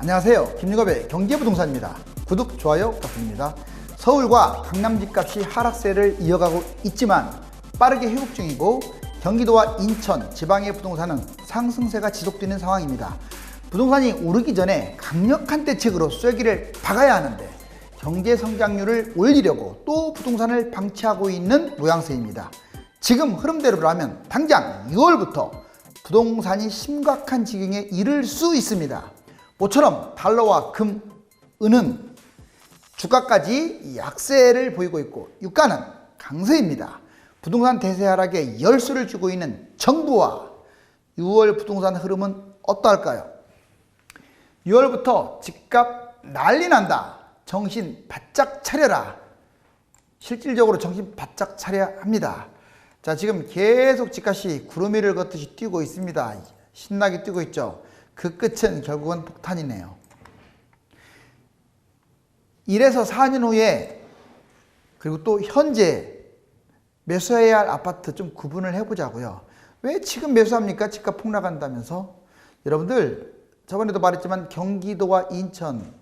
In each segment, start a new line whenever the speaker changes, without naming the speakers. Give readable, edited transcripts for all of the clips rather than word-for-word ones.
안녕하세요. 김유갑의 경제부동산입니다. 구독, 좋아요 부탁드립니다. 서울과 강남 집값이 하락세를 이어가고 있지만 빠르게 회복 중이고 경기도와 인천, 지방의 부동산은 상승세가 지속되는 상황입니다. 부동산이 오르기 전에 강력한 대책으로 쐐기를 박아야 하는데 경제 성장률을 올리려고 또 부동산을 방치하고 있는 모양새입니다. 지금 흐름대로라면 당장 6월부터 부동산이 심각한 지경에 이를 수 있습니다. 모처럼 달러와 금, 은은 주가까지 약세를 보이고 있고 유가는 강세입니다. 부동산 대세 하락에 열쇠를 쥐고 있는 정부와 6월 부동산 흐름은 어떠할까요? 6월부터 집값 난리 난다. 정신 바짝 차려라. 실질적으로 정신 바짝 차려야 합니다. 자, 지금 계속 집값이 구름 위를 걷듯이 뛰고 있습니다. 신나게 뛰고 있죠. 그 끝은 결국은 폭탄이네요. 1에서 4년 후에 그리고 또 현재 매수해야 할 아파트 좀 구분을 해보자고요. 왜 지금 매수합니까? 집값 폭락한다면서. 여러분들 저번에도 말했지만 경기도와 인천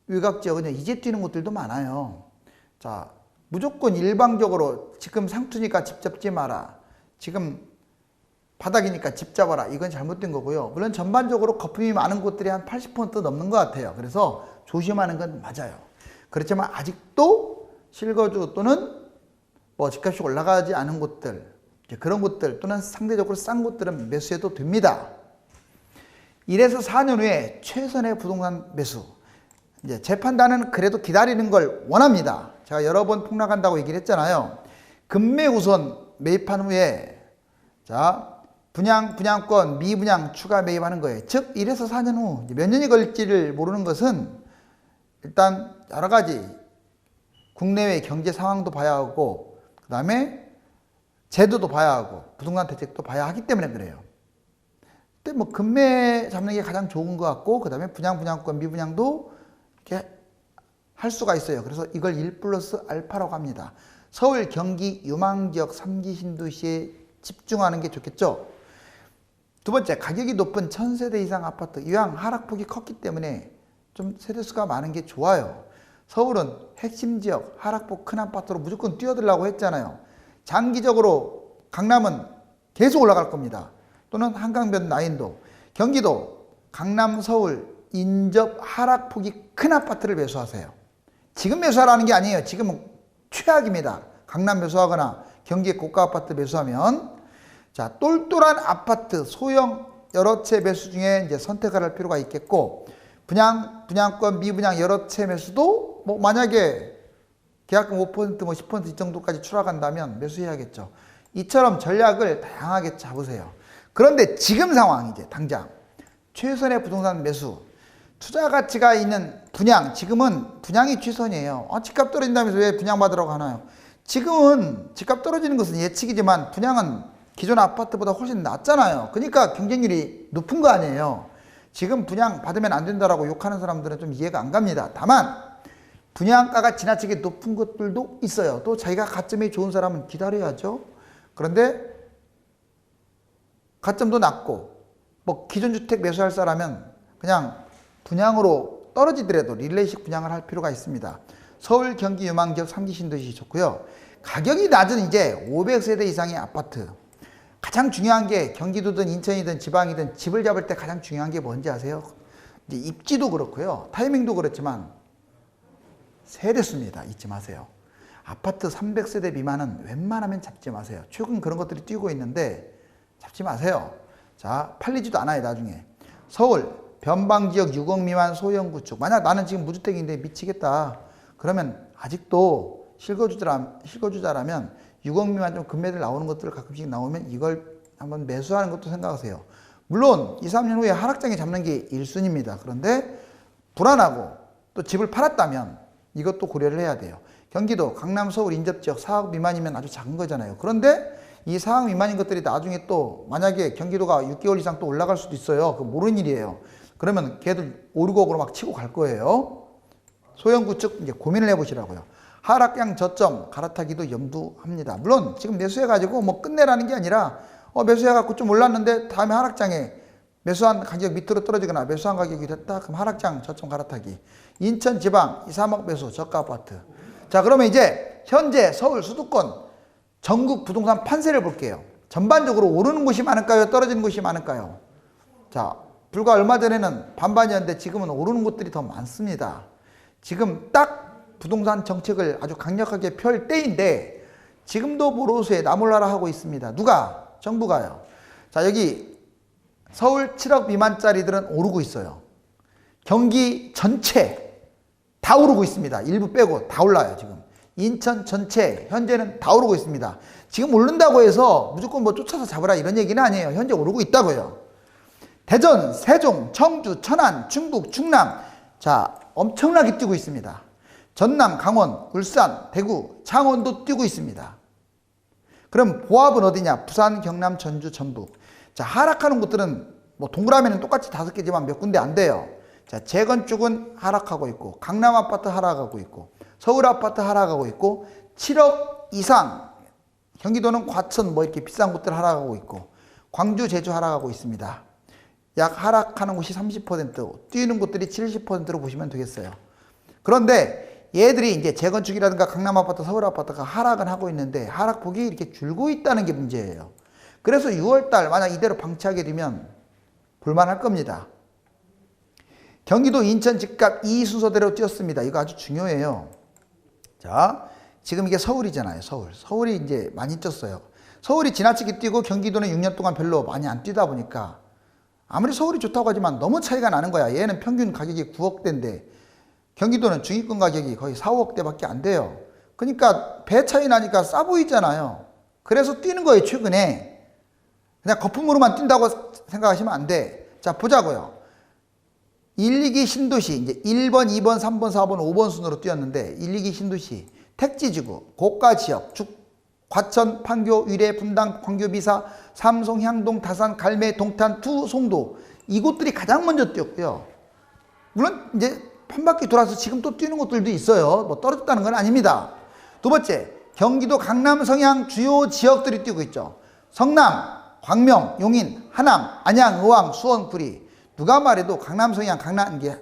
외곽지역은 이제 뛰는 곳들도 많아요. 자, 무조건 일방적으로 지금 상투니까 집 잡지 마라. 지금 바닥이니까 집 잡아라. 이건 잘못된 거고요. 물론 전반적으로 거품이 많은 곳들이 한 80% 넘는 것 같아요. 그래서 조심하는 건 맞아요. 그렇지만 아직도 실거주 또는 집값이 올라가지 않은 곳들, 그런 곳들 또는 상대적으로 싼 곳들은 매수해도 됩니다. 1에서 4년 후에 최선의 부동산 매수. 이제 제 판단은 그래도 기다리는 걸 원합니다. 제가 여러 번 폭락한다고 얘기를 했잖아요. 급매 우선 매입한 후에 분양권, 미분양 추가 매입하는 거예요. 즉 1에서 4년 후 몇 년이 걸릴지를 모르는 것은 일단 여러 가지 국내외 경제 상황도 봐야 하고 그 다음에 제도도 봐야 하고 부동산 대책도 봐야 하기 때문에 그래요. 근데 급매 잡는 게 가장 좋은 것 같고 그 다음에 분양권, 미분양도 이렇게 할 수가 있어요. 그래서 이걸 1+알파라고 합니다. 서울, 경기, 유망지역 3기 신도시에 집중하는 게 좋겠죠. 두 번째, 가격이 높은 1000세대 이상 아파트. 이왕 하락폭이 컸기 때문에 좀 세대수가 많은 게 좋아요. 서울은 핵심 지역, 하락폭 큰 아파트로 무조건 뛰어들라고 했잖아요. 장기적으로 강남은 계속 올라갈 겁니다. 또는 한강변 라인도. 경기도, 강남, 서울, 인접 하락폭이 큰 아파트를 매수하세요. 지금 매수하라는 게 아니에요. 지금은 최악입니다. 강남 매수하거나 경기의 고가 아파트 매수하면 자, 똘똘한 아파트 소형 여러 채 매수 중에 이제 선택을 할 필요가 있겠고 분양권, 미분양 여러 채 매수도 만약에 계약금 5% 10% 이 정도까지 추락한다면 매수해야겠죠. 이처럼 전략을 다양하게 잡으세요. 그런데 지금 상황 이제 당장 최선의 부동산 매수 투자 가치가 있는 분양, 지금은 분양이 최선이에요. 집값 떨어진다면서 왜 분양받으라고 하나요? 지금은 집값 떨어지는 것은 예측이지만 분양은 기존 아파트보다 훨씬 낫잖아요. 그러니까 경쟁률이 높은 거 아니에요. 지금 분양 받으면 안 된다라고 욕하는 사람들은 좀 이해가 안 갑니다. 다만 분양가가 지나치게 높은 것들도 있어요. 또 자기가 가점이 좋은 사람은 기다려야죠. 그런데 가점도 낮고 기존 주택 매수할 사람은 그냥 분양으로 떨어지더라도 릴레이식 분양을 할 필요가 있습니다. 서울, 경기, 유망지역 3기 신도시 좋고요. 가격이 낮은 이제 500세대 이상의 아파트. 가장 중요한 게 경기도든 인천이든 지방이든 집을 잡을 때 가장 중요한 게 뭔지 아세요? 이제 입지도 그렇고요. 타이밍도 그렇지만 세대수입니다. 잊지 마세요. 아파트 300세대 미만은 웬만하면 잡지 마세요. 최근 그런 것들이 뛰고 있는데 잡지 마세요. 자, 팔리지도 않아요, 나중에. 서울, 변방지역 6억 미만 소형 구축. 만약 나는 지금 무주택인데 미치겠다. 그러면 아직도 실거주자라면 6억 미만 좀 금매들 나오는 것들 가끔씩 나오면 이걸 한번 매수하는 것도 생각하세요. 물론 2, 3년 후에 하락장에 잡는 게 1순위입니다. 그런데 불안하고 또 집을 팔았다면 이것도 고려를 해야 돼요. 경기도, 강남, 서울, 인접지역 4억 미만이면 아주 작은 거잖아요. 그런데 이 4억 미만인 것들이 나중에 또 만약에 경기도가 6개월 이상 또 올라갈 수도 있어요. 그 모르는 일이에요. 그러면 걔들 5, 6억으로 막 치고 갈 거예요. 소형 구축 이제 고민을 해보시라고요. 하락장 저점 갈아타기도 염두합니다. 물론 지금 매수해가지고 끝내라는 게 아니라 매수해갖고 좀 올랐는데 다음에 하락장에 매수한 가격 밑으로 떨어지거나 매수한 가격이 됐다. 그럼 하락장 저점 갈아타기. 인천 지방 2, 3억 매수 저가 아파트. 자, 그러면 이제 현재 서울 수도권 전국 부동산 판세를 볼게요. 전반적으로 오르는 곳이 많을까요? 떨어지는 곳이 많을까요? 자, 불과 얼마 전에는 반반이었는데 지금은 오르는 곳들이 더 많습니다. 지금 딱 부동산 정책을 아주 강력하게 펼 때인데 지금도 모로수에 나몰라라 하고 있습니다. 누가? 정부가요. 자, 여기 서울 7억 미만짜리들은 오르고 있어요. 경기 전체 다 오르고 있습니다. 일부 빼고 다 올라요, 지금. 인천 전체 현재는 다 오르고 있습니다. 지금 오른다고 해서 무조건 뭐 쫓아서 잡으라 이런 얘기는 아니에요. 현재 오르고 있다고요. 대전, 세종, 청주, 천안, 충북, 충남. 자, 엄청나게 뛰고 있습니다. 전남, 강원, 울산, 대구, 창원도 뛰고 있습니다. 그럼 보합은 어디냐? 부산, 경남, 전주, 전북. 자, 하락하는 곳들은 뭐 동그라미는 똑같이 5개지만 몇 군데 안 돼요. 자, 재건축은 하락하고 있고, 강남 아파트 하락하고 있고, 서울 아파트 하락하고 있고, 7억 이상, 경기도는 과천 뭐 이렇게 비싼 곳들 하락하고 있고, 광주, 제주 하락하고 있습니다. 약 하락하는 곳이 30%, 뛰는 곳들이 70%로 보시면 되겠어요. 그런데 얘들이 이제 재건축이라든가 강남 아파트, 서울 아파트가 하락은 하고 있는데 하락폭이 이렇게 줄고 있다는 게 문제예요. 그래서 6월달 만약 이대로 방치하게 되면 불만할 겁니다. 경기도 인천 집값 이 순서대로 뛰었습니다. 이거 아주 중요해요. 자, 지금 이게 서울이잖아요. 서울이 이제 많이 뛰었어요. 서울이 지나치게 뛰고 경기도는 6년 동안 별로 많이 안 뛰다 보니까 아무리 서울이 좋다고 하지만 너무 차이가 나는 거야. 얘는 평균 가격이 9억대인데 경기도는 중위권 가격이 거의 4, 5억대밖에 안 돼요. 그러니까 배 차이 나니까 싸 보이잖아요. 그래서 뛰는 거예요, 최근에. 그냥 거품으로만 뛴다고 생각하시면 안 돼. 자, 보자고요. 1, 2기 신도시, 이제 1번, 2번, 3번, 4번, 5번 순으로 뛰었는데 1, 2기 신도시, 택지지구, 고가지역, 과천, 판교, 위례, 분당, 광교비사, 삼송, 향동, 다산, 갈매, 동탄, 투, 송도 이곳들이 가장 먼저 뛰었고요. 물론 이제 한 바퀴 돌아서 지금 또 뛰는 곳들도 있어요. 뭐 떨어졌다는 건 아닙니다. 두 번째, 경기도 강남 성향 주요 지역들이 뛰고 있죠. 성남, 광명, 용인, 하남, 안양, 의왕, 수원, 구리. 누가 말해도 강남 성향, 강남 이게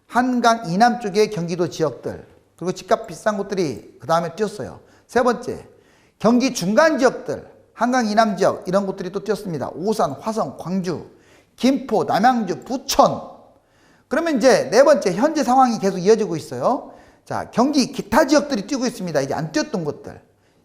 한강 이남 쪽의 경기도 지역들 그리고 집값 비싼 곳들이 그 다음에 뛰었어요. 세 번째, 경기 중간 지역들, 한강 이남 지역 이런 곳들이 또 뛰었습니다. 오산, 화성, 광주, 김포, 남양주, 부천. 그러면 이제 네 번째, 현재 상황이 계속 이어지고 있어요. 자, 경기 기타 지역들이 뛰고 있습니다. 이제 안 뛰었던 곳들.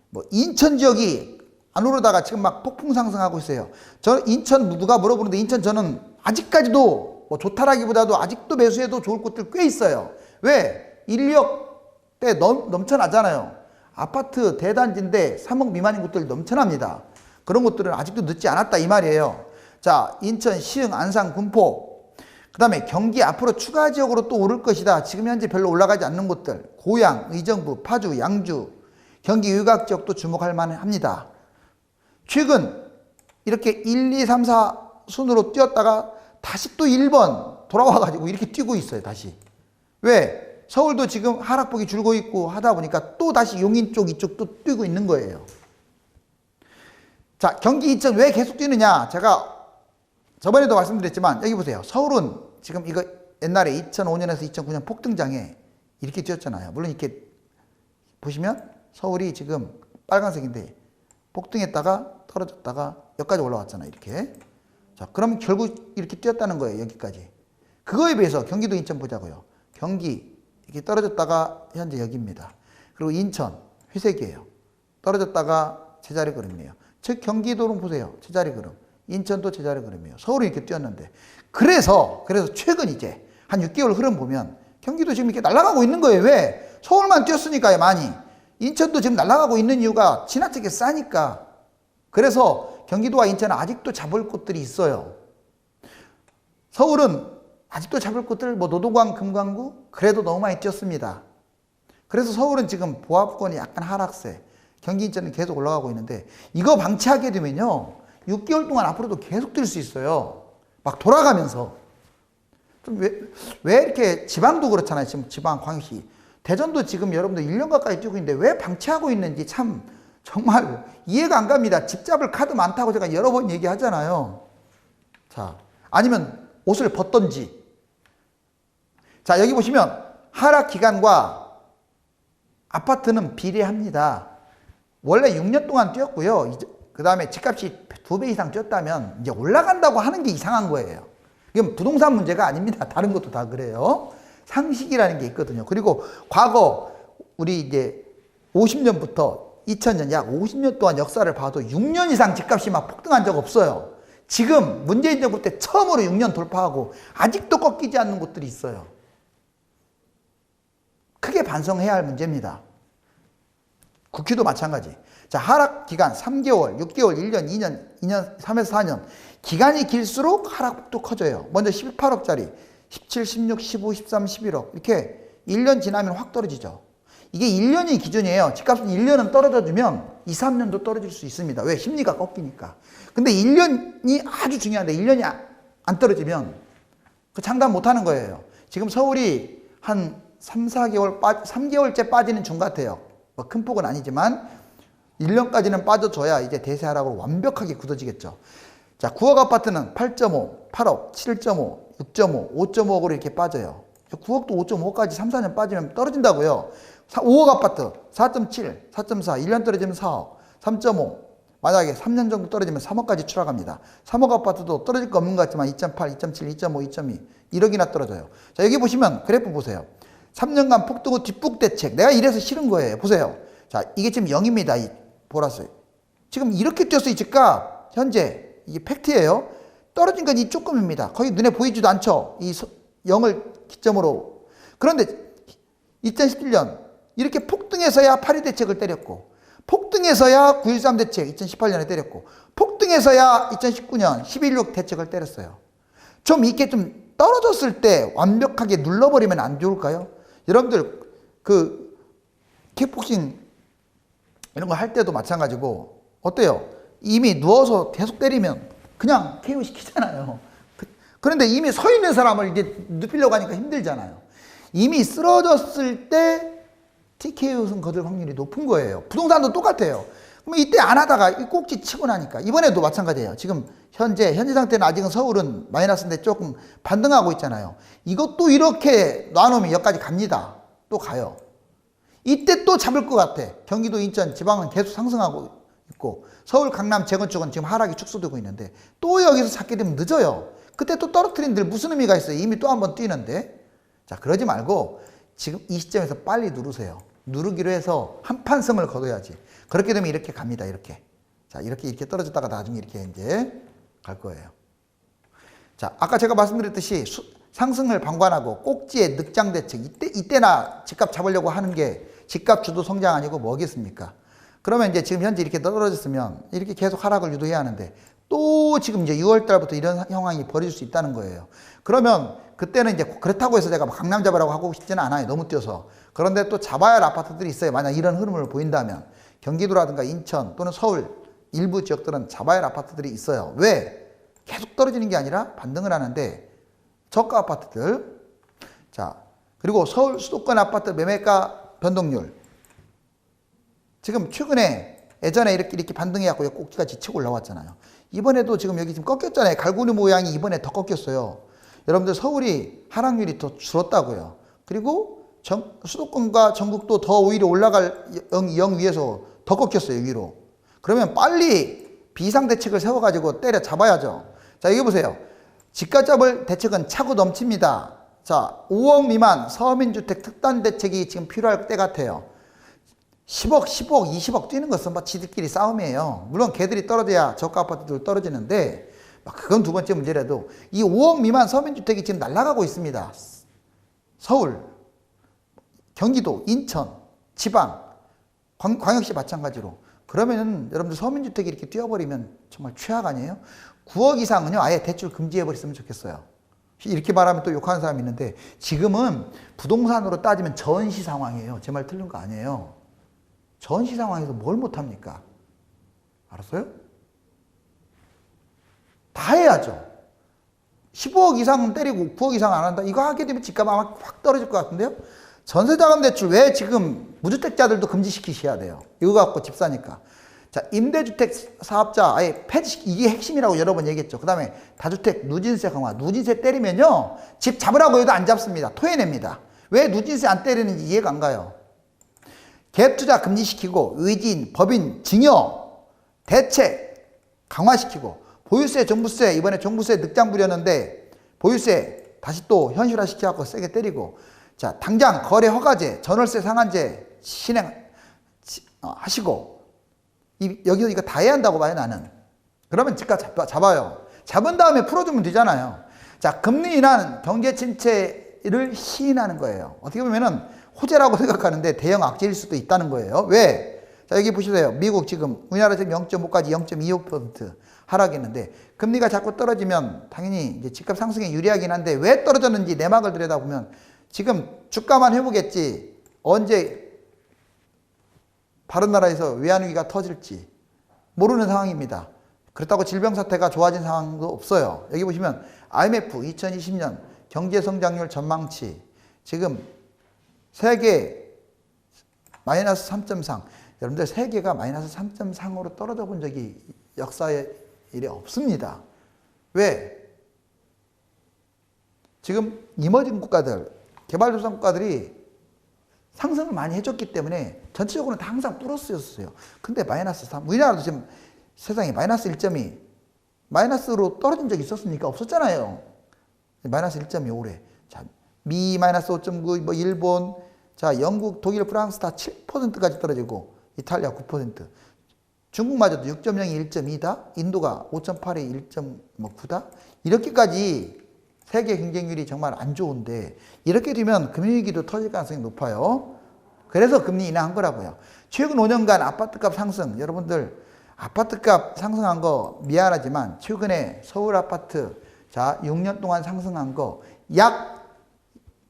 뭐 인천 지역이 안 오르다가 지금 막 폭풍 상승하고 있어요. 저 인천 누가 물어보는데 인천 저는 아직까지도 뭐 좋다라기보다도 아직도 매수해도 좋을 곳들 꽤 있어요. 왜? 1, 2억대 넘쳐나잖아요. 아파트 대단지인데 3억 미만인 곳들 넘쳐납니다. 그런 곳들은 아직도 늦지 않았다 이 말이에요. 자, 인천, 시흥, 안산, 군포. 그 다음에 경기 앞으로 추가 지역으로 또 오를 것이다. 지금 현재 별로 올라가지 않는 곳들. 고양, 의정부, 파주, 양주, 경기 유곽 지역도 주목할 만합니다. 최근 이렇게 1, 2, 3, 4 순으로 뛰었다가 다시 또 1번 돌아와가지고 이렇게 뛰고 있어요. 다시. 왜? 서울도 지금 하락폭이 줄고 있고 하다 보니까 또 다시 용인 쪽 이쪽 또 뛰고 있는 거예요. 자, 경기 인천 왜 계속 뛰느냐? 제가 저번에도 말씀드렸지만 여기 보세요. 서울은 지금 이거 옛날에 2005년에서 2009년 폭등장에 이렇게 뛰었잖아요. 물론 이렇게 보시면 서울이 지금 빨간색인데 폭등했다가 떨어졌다가 여기까지 올라왔잖아요. 이렇게. 자, 그럼 결국 이렇게 뛰었다는 거예요. 여기까지. 그거에 비해서 경기도 인천 보자고요. 경기 이렇게 떨어졌다가 현재 여기입니다. 그리고 인천 회색이에요. 떨어졌다가 제자리 걸음이에요. 즉 경기도는 보세요. 제자리 걸음. 인천도 제자리 걸음이에요. 서울이 이렇게 뛰었는데 그래서 최근 이제 한 6개월 흐름 보면 경기도 지금 이렇게 날아가고 있는 거예요. 왜? 서울만 뛰었으니까요. 많이. 인천도 지금 날아가고 있는 이유가 지나치게 싸니까. 그래서 경기도와 인천은 아직도 잡을 곳들이 있어요. 서울은 아직도 잡을 곳들 뭐 노동광, 금강구 그래도 너무 많이 뛰었습니다. 그래서 서울은 지금 보합권이 약간 하락세. 경기 인천은 계속 올라가고 있는데 이거 방치하게 되면요. 6개월 동안 앞으로도 계속 뛸 수 있어요. 막 돌아가면서. 좀 왜 이렇게 지방도 그렇잖아요. 지금 지방 광역시. 대전도 지금 여러분들 1년 가까이 뛰고 있는데 왜 방치하고 있는지 참 정말 이해가 안 갑니다. 집 잡을 카드 많다고 제가 여러 번 얘기하잖아요. 자, 아니면 옷을 벗던지. 자, 여기 보시면 하락 기간과 아파트는 비례합니다. 원래 6년 동안 뛰었고요. 그 다음에 집값이 2배 이상 뛰었다면 이제 올라간다고 하는 게 이상한 거예요. 이건 부동산 문제가 아닙니다. 다른 것도 다 그래요. 상식이라는 게 있거든요. 그리고 과거 우리 이제 50년부터 2000년 약 50년 동안 역사를 봐도 6년 이상 집값이 막 폭등한 적 없어요. 지금 문재인 정부 때 처음으로 6년 돌파하고 아직도 꺾이지 않는 곳들이 있어요. 크게 반성해야 할 문제입니다. 국회도 마찬가지. 자, 하락 기간 3개월, 6개월, 1년, 2년, 3에서 4년. 기간이 길수록 하락폭도 커져요. 먼저 18억짜리, 17, 16, 15, 13, 11억. 이렇게 1년 지나면 확 떨어지죠. 이게 1년이 기준이에요. 집값은 1년은 떨어져주면 2, 3년도 떨어질 수 있습니다. 왜? 심리가 꺾이니까. 근데 1년이 아주 중요한데 1년이 안 떨어지면 그 장담 못 하는 거예요. 지금 서울이 한 3개월째 빠지는 중 같아요. 뭐 큰 폭은 아니지만 1년까지는 빠져줘야 이제 대세 하락으로 완벽하게 굳어지겠죠. 자, 9억 아파트는 8.5, 8억, 7.5, 6.5, 5.5억으로 이렇게 빠져요. 9억도 5.5억까지 3, 4년 빠지면 떨어진다고요. 5억 아파트 4.7, 4.4, 1년 떨어지면 4억, 3.5, 만약에 3년 정도 떨어지면 3억까지 추락합니다. 3억 아파트도 떨어질 거 없는 것 같지만 2.8, 2.7, 2.5, 2.2, 1억이나 떨어져요. 자, 여기 보시면 그래프 보세요. 3년간 폭등 후 뒷북 대책. 내가 이래서 싫은 거예요. 보세요. 자, 이게 지금 0입니다. 이 보라색. 지금 이렇게 뛰었어요. 이 집값. 현재 이게 팩트예요. 떨어진 건 이 조금입니다. 거의 눈에 보이지도 않죠. 이 0을 기점으로. 그런데 2017년 이렇게 폭등해서야 8.2 대책을 때렸고, 폭등해서야 9.13 대책 2018년에 때렸고, 폭등해서야 2019년 11.6 대책을 때렸어요. 좀 이렇게 좀 떨어졌을 때 완벽하게 눌러버리면 안 좋을까요? 여러분들 그 킥복싱 이런 거 할 때도 마찬가지고 어때요? 이미 누워서 계속 때리면 그냥 KO 시키잖아요. 그런데 이미 서 있는 사람을 이제 눕히려고 하니까 힘들잖아요. 이미 쓰러졌을 때 TKO 거둘 확률이 높은 거예요. 부동산도 똑같아요. 그럼 이때 안 하다가 꼭지 치고 나니까 이번에도 마찬가지예요. 지금 현재 상태는 아직은 서울은 마이너스인데 조금 반등하고 있잖아요. 이것도 이렇게 놔놓으면 여기까지 갑니다. 또 가요. 이때 또 잡을 것 같아. 경기도, 인천, 지방은 계속 상승하고 있고 서울, 강남, 재건축은 지금 하락이 축소되고 있는데 또 여기서 찾게 되면 늦어요. 그때 또 떨어뜨린들 무슨 의미가 있어요? 이미 또 한번 뛰는데. 자, 그러지 말고 지금 이 시점에서 빨리 누르세요. 누르기로 해서 한판 승을 거둬야지. 그렇게 되면 이렇게 갑니다. 이렇게. 자, 이렇게 떨어졌다가 나중에 이렇게 이제 갈 거예요. 자, 아까 제가 말씀드렸듯이 상승을 방관하고 꼭지의 늑장 대책. 이때나 집값 잡으려고 하는 게 집값 주도 성장 아니고 뭐겠습니까? 그러면 이제 지금 현재 이렇게 떨어졌으면 이렇게 계속 하락을 유도해야 하는데 또 지금 이제 6월 달부터 이런 상황이 벌어질 수 있다는 거예요. 그러면 그때는 이제 그렇다고 해서 제가 강남 잡으라고 하고 싶지는 않아요. 너무 뛰어서. 그런데 또 잡아야 할 아파트들이 있어요. 만약 이런 흐름을 보인다면. 경기도라든가 인천 또는 서울 일부 지역들은 잡아야 할 아파트들이 있어요. 왜? 계속 떨어지는 게 아니라 반등을 하는데 저가 아파트들. 자, 그리고 서울 수도권 아파트 매매가 변동률. 지금 최근에 예전에 이렇게 반등해갖고 꼭지가 지치고 올라왔잖아요. 이번에도 지금 여기 지금 꺾였잖아요. 갈고리 모양이 이번에 더 꺾였어요. 여러분들 서울이 하락률이 더 줄었다고요. 그리고 수도권과 전국도 더 오히려 올라갈 0 위에서 더 꺾였어요. 위로. 그러면 빨리 비상대책을 세워가지고 때려 잡아야죠. 자, 여기 보세요. 집값 잡을 대책은 차고 넘칩니다. 자, 5억 미만 서민주택 특단대책이 지금 필요할 때 같아요. 10억, 10억, 20억 뛰는 것은 막 지들끼리 싸움이에요. 물론 걔들이 떨어져야 저가 아파트도 떨어지는데 그건 두 번째 문제라도 이 5억 미만 서민주택이 지금 날아가고 있습니다. 서울, 경기도, 인천, 지방, 광역시 마찬가지로. 그러면 여러분들 서민주택이 이렇게 뛰어버리면 정말 최악 아니에요? 9억 이상은요 아예 대출 금지해버렸으면 좋겠어요. 이렇게 말하면 또 욕하는 사람이 있는데 지금은 부동산으로 따지면 전시 상황이에요. 제 말 틀린 거 아니에요. 전시 상황에서 뭘 못합니까? 알았어요? 다 해야죠. 15억 이상은 때리고 9억 이상 안 한다. 이거 하게 되면 집값 아마 확 떨어질 것 같은데요? 전세자금 대출 왜 지금 무주택자들도 금지시키셔야 돼요? 이거 갖고 집 사니까. 자, 임대주택 사업자의 폐지, 이게 핵심이라고 여러 번 얘기했죠. 그 다음에 다주택 누진세 강화. 누진세 때리면요, 집 잡으라고 해도 안 잡습니다. 토해냅니다. 왜 누진세 안 때리는지 이해가 안 가요. 갭투자 금지시키고 의진, 법인, 증여, 대책 강화시키고, 보유세, 종부세, 이번에 종부세 늑장 부렸는데 보유세 다시 또 현실화 시켜갖고 세게 때리고, 자, 당장 거래 허가제, 전월세 상한제 하시고, 여기서 이거 다 해야 한다고 봐요, 나는. 그러면 집값 잡아요. 잡은 다음에 풀어주면 되잖아요. 자, 금리 인하는 경제 침체를 시인하는 거예요. 어떻게 보면은 호재라고 생각하는데 대형 악재일 수도 있다는 거예요. 왜? 자, 여기 보시세요. 미국 지금 우리나라 지금 0.5까지 0.25% 하락했는데, 금리가 자꾸 떨어지면 당연히 이제 집값 상승에 유리하긴 한데, 왜 떨어졌는지 내막을 들여다보면 지금 주가만 회복했지 언제 다른 나라에서 외환위기가 터질지 모르는 상황입니다. 그렇다고 질병 사태가 좋아진 상황도 없어요. 여기 보시면 IMF 2020년 경제성장률 전망치, 지금 세계 마이너스 3.3. 여러분들 세계가 마이너스 3.3으로 떨어져 본 적이 역사에 일에 없습니다. 왜? 지금 이머징 국가들, 개발도상 국가들이 상승을 많이 해줬기 때문에 전체적으로는 다 항상 플러스였어요. 근데 마이너스 3. 우리나라도 지금 세상에 마이너스 1.2, 마이너스로 떨어진 적이 있었습니까? 없었잖아요. 마이너스 1.25래. 자, 미 마이너스 5.9, 뭐 일본, 자, 영국, 독일, 프랑스 다 7%까지 떨어지고, 이탈리아 9%. 중국마저도 6.0이 1.2다. 인도가 5.8이 1.9다. 이렇게까지 세계 경쟁률이 정말 안 좋은데, 이렇게 되면 금융위기도 터질 가능성이 높아요. 그래서 금리 인하한 거라고요. 최근 5년간 아파트값 상승, 여러분들 아파트값 상승한 거 미안하지만 최근에 서울 아파트, 자, 6년 동안 상승한 거 약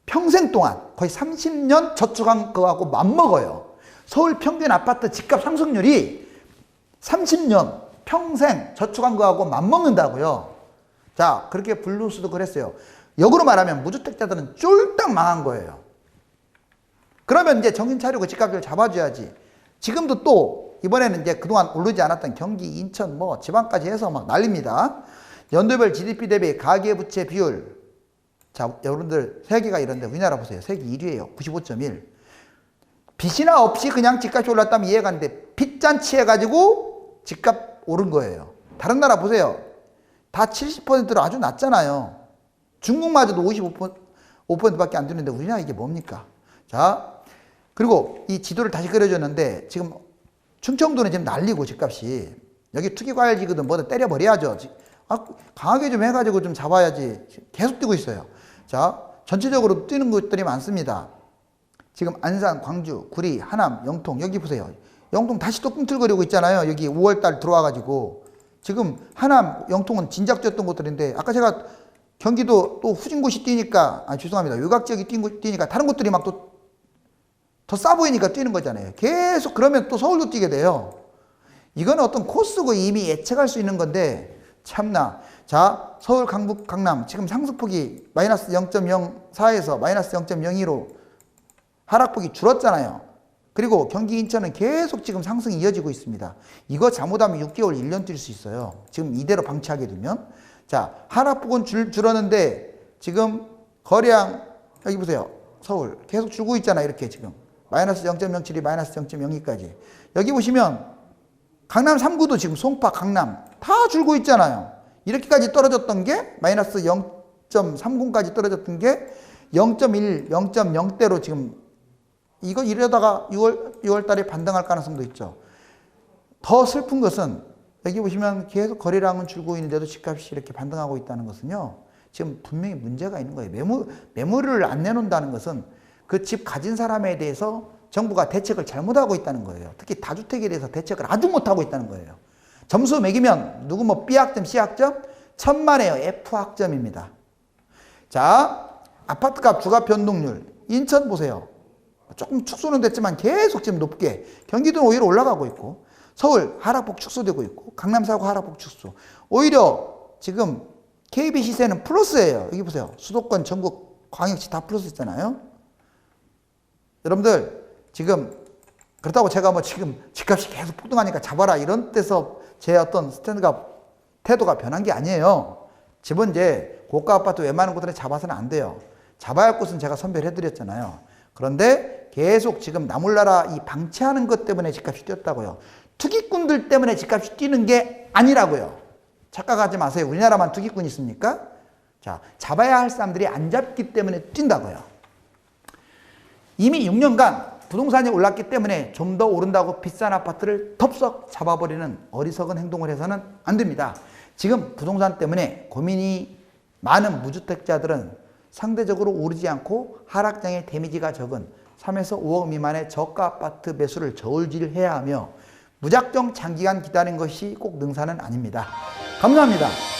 평생 동안 거의 30년 저축한 거하고 맞먹어요. 서울 평균 아파트 집값 상승률이 30년 평생 저축한 거하고 맞먹는다고요. 자, 그렇게 블루스도 그랬어요. 역으로 말하면 무주택자들은 쫄딱 망한 거예요. 그러면 이제 정신 차리고 집값을 잡아줘야지. 지금도 또 이번에는 이제 그동안 오르지 않았던 경기, 인천, 뭐 지방까지 해서 막 난립니다. 연도별 GDP 대비 가계부채 비율. 자, 여러분들 세계가 이런데 우리나라 보세요. 세계 1위예요. 95.1. 빚이나 없이 그냥 집값이 올랐다면 이해가 안 돼. 빚잔치 해가지고 집값 오른 거예요. 다른 나라 보세요. 다 70%로 아주 낮잖아요. 중국마저도 55%밖에 안 되는데 우리나라 이게 뭡니까? 자, 그리고 이 지도를 다시 그려줬는데 지금 충청도는 지금 난리고 집값이. 여기 투기과열지거든 뭐든 때려버려야죠. 강하게 좀 해가지고 좀 잡아야지. 계속 뛰고 있어요. 자, 전체적으로 뛰는 것들이 많습니다. 지금 안산, 광주, 구리, 하남, 영통 여기 보세요. 영통 다시 또 꿈틀거리고 있잖아요. 여기 5월달 들어와가지고. 지금 하남, 영통은 진작 뛰었던 곳들인데, 아까 제가 경기도 또 후진 곳이 뛰니까, 죄송합니다. 외곽 지역이 뛰니까 다른 곳들이 막 또 더 싸 보이니까 뛰는 거잖아요. 계속 그러면 또 서울도 뛰게 돼요. 이건 어떤 코스고 이미 예측할 수 있는 건데, 참나. 자, 서울, 강북, 강남 지금 상승폭이 마이너스 0.04에서 마이너스 0.02로 하락폭이 줄었잖아요. 그리고 경기 인천은 계속 지금 상승이 이어지고 있습니다. 이거 잘못하면 6개월, 1년 뛸 수 있어요. 지금 이대로 방치하게 되면. 자, 하락폭은 줄었는데 지금 거래량 여기 보세요. 서울 계속 줄고 있잖아요. 이렇게 지금 마이너스 0.07이 마이너스 0.02까지. 여기 보시면 강남 3구도 지금 송파, 강남 다 줄고 있잖아요. 이렇게까지 떨어졌던 게 마이너스 0.30까지 떨어졌던 게 0.1, 0.0대로 지금 이거 이러다가 6월 달에 반등할 가능성도 있죠. 더 슬픈 것은 여기 보시면 계속 거래량은 줄고 있는데도 집값이 이렇게 반등하고 있다는 것은요. 지금 분명히 문제가 있는 거예요. 매물을 안 내놓는다는 것은 그 집 가진 사람에 대해서 정부가 대책을 잘못하고 있다는 거예요. 특히 다주택에 대해서 대책을 아주 못하고 있다는 거예요. 점수 매기면 누구 뭐 B학점, C학점? 천만에요. F학점입니다. 자, 아파트값 주가 변동률. 인천 보세요. 조금 축소는 됐지만 계속 지금 높게. 경기도는 오히려 올라가고 있고, 서울 하락폭 축소되고 있고, 강남 사고 하락폭 축소. 오히려 지금 KB 시세는 플러스예요. 여기 보세요. 수도권, 전국, 광역시 다 플러스 있잖아요. 여러분들 지금 그렇다고 제가 뭐 지금 집값이 계속 폭등하니까 잡아라 이런 데서 제 어떤 스탠드가 태도가 변한 게 아니에요. 집은 이제 고가 아파트 웬만한 곳들은 잡아서는 안 돼요. 잡아야 할 곳은 제가 선별해 드렸잖아요. 그런데 계속 지금 나몰라라 이 방치하는 것 때문에 집값이 뛰었다고요. 투기꾼들 때문에 집값이 뛰는 게 아니라고요. 착각하지 마세요. 우리나라만 투기꾼이 있습니까? 자, 잡아야 할 사람들이 안 잡기 때문에 뛴다고요. 이미 6년간 부동산이 올랐기 때문에 좀 더 오른다고 비싼 아파트를 덥석 잡아버리는 어리석은 행동을 해서는 안 됩니다. 지금 부동산 때문에 고민이 많은 무주택자들은 상대적으로 오르지 않고 하락장의 데미지가 적은 3에서 5억 미만의 저가 아파트 매수를 저울질해야 하며 무작정 장기간 기다린 것이 꼭 능사는 아닙니다. 감사합니다.